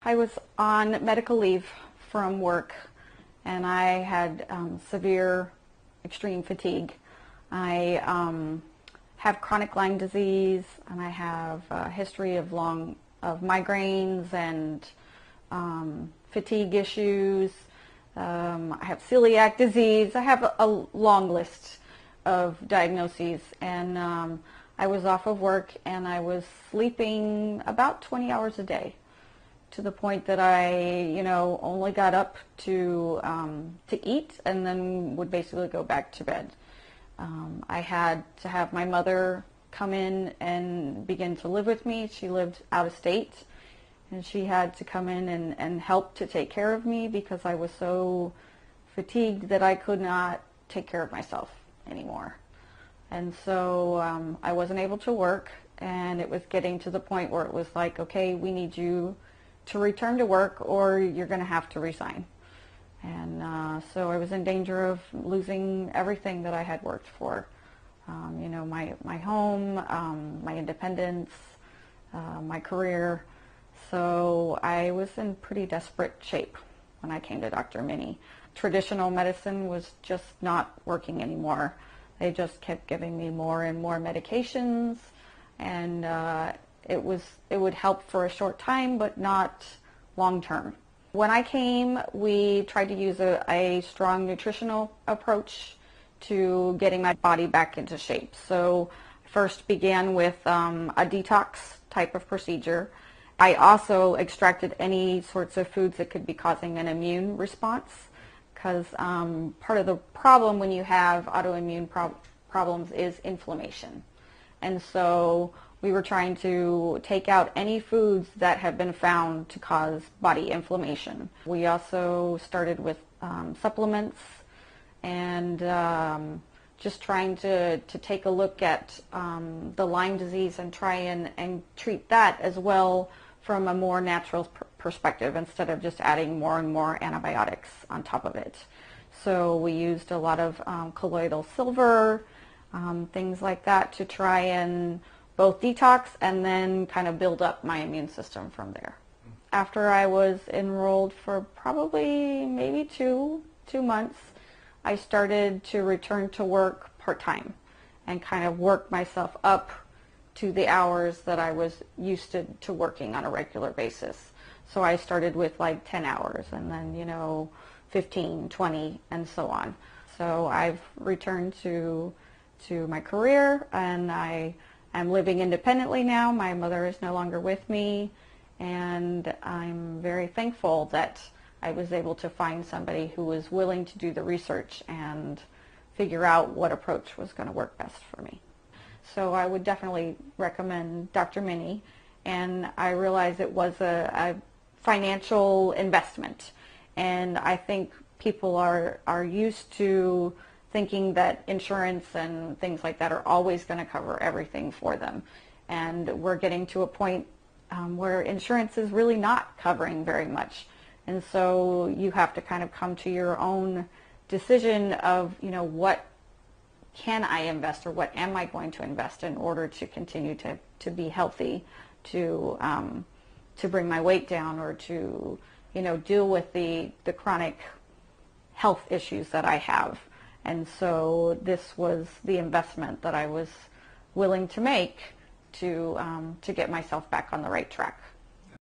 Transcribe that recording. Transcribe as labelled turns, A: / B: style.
A: I was on medical leave from work, and I had severe extreme fatigue. I have chronic Lyme disease, and I have a history of migraines and fatigue issues. I have celiac disease. I have a long list of diagnoses, and I was off of work, and I was sleeping about 20 hours a day, to the point that I, only got up to eat, and then would basically go back to bed. I had to have my mother come in and begin to live with me. She lived out of state, and she had to come in and help to take care of me because I was so fatigued that I could not take care of myself anymore. And so I wasn't able to work, and it was getting to the point where it was like, okay, we need you to return to work or you're going to have to resign. And so I was in danger of losing everything that I had worked for. My home, my independence, my career. So I was in pretty desperate shape when I came to Dr. Minnie. Traditional medicine was just not working anymore. They just kept giving me more and more medications, and it would help for a short time, but not long term. When I came, we tried to use a strong nutritional approach to getting my body back into shape. So I first began with a detox type of procedure. I also extracted any sorts of foods that could be causing an immune response, because part of the problem when you have autoimmune problems is inflammation. And so we were trying to take out any foods that have been found to cause body inflammation. We also started with supplements, and just trying to take a look at the Lyme disease and try and treat that as well from a more natural perspective, instead of just adding more and more antibiotics on top of it. So we used a lot of colloidal silver, things like that, to try and both detox and then kind of build up my immune system from there. After I was enrolled for probably maybe two months, I started to return to work part-time and kind of work myself up to the hours that I was used to working on a regular basis. So I started with like 10 hours, and then 15, 20, and so on. So I've returned to my career, and I'm living independently now. My mother is no longer with me, and I'm very thankful that I was able to find somebody who was willing to do the research and figure out what approach was going to work best for me. So I would definitely recommend Dr. Minnie, and I realized it was a financial investment, and I think people are used to thinking that insurance and things like that are always going to cover everything for them, and we're getting to a point where insurance is really not covering very much, and so you have to kind of come to your own decision of what can I invest, or what am I going to invest in order to continue to be healthy, to bring my weight down, or to deal with the chronic health issues that I have. And so this was the investment that I was willing to make to get myself back on the right track.